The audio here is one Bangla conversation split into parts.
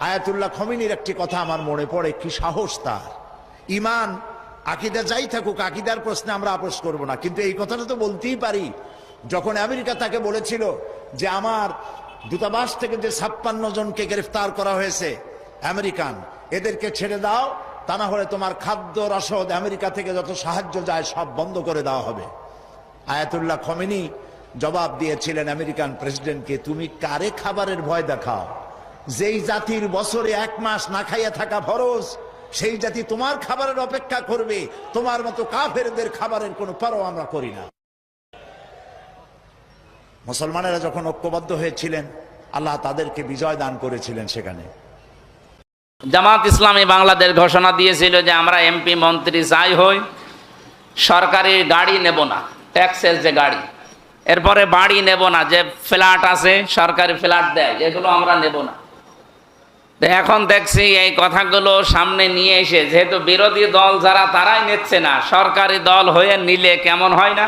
আয়াতুল্লাহ খমিনীর একটি কথা আমার মনে পড়ে, কি সাহস তার! ইমান আকীদা যাই থাকুক, আকীদার প্রশ্নে আমরা আপোষ করব না, কিন্তু এই কথাটা তো বলতেই পারি। যখন আমেরিকা তাকে বলেছিল যে আমার দূতাবাস থেকে যে 56 জনকে গ্রেফতার করা হয়েছে আমেরিকান, এদেরকে ছেড়ে দাও, তা না হলে তোমার খাদ্য রসদ আমেরিকা থেকে যত সাহায্য যায় সব বন্ধ করে দেওয়া হবে। আয়াতুল্লাহ খমেনী জবাব দিয়েছিলেন আমেরিকান প্রেসিডেন্টকে, তুমি কারে খাবারের ভয় দেখাও? যেই জাতির বছরে 1 মাস না খাইয়া থাকা ফরজ, সেই জাতি তোমার খাবারের অপেক্ষা করবে। তোমার মতো কাফেরদের খাবারের কোনো পরোয়া আমরা করি না। মুসলমানেরা যখন ঐক্যবদ্ধ হয়েছিলেন, আল্লাহ তাদেরকে বিজয় দান করেছিলেন। সেখানে জামাত ইসলামী বাংলাদেশ ঘোষণা দিয়েছিল যে আমরা এমপি মন্ত্রী যাই হই সরকারি গাড়ি নেব না, ট্যাক্সের যে গাড়ি, এরপরে বাড়ি নেব না, যে ফ্ল্যাট আছে সরকারি ফ্ল্যাট দেয় এগুলো আমরা নেব না। এখন দেখছি এই কথাগুলো সামনে নিয়ে এসে, যেহেতু বিরোধী দল যারা তারাই নিচ্ছে না, সরকারি দল হয়ে নিলে কেমন হয় না?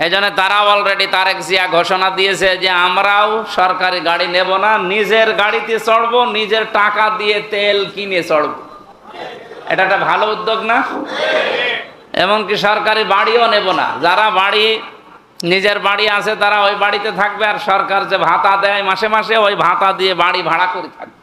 এই জন্য তারা অলরেডি তারেক জিয়া ঘোষণা দিয়েছে যে আমরাও সরকারি গাড়ি নেব না, নিজের গাড়িতে চড়বো, নিজের টাকা দিয়ে তেল কিনে চড়বো। এটা একটা ভালো উদ্যোগ না? এমনকি সরকারি বাড়িও নেব না, যারা বাড়ি নিজের বাড়ি আছে তারা ওই বাড়িতে থাকবে, আর সরকার যে ভাতা দেয় মাসে মাসে ওই ভাতা দিয়ে বাড়ি ভাড়া করে থাকবে।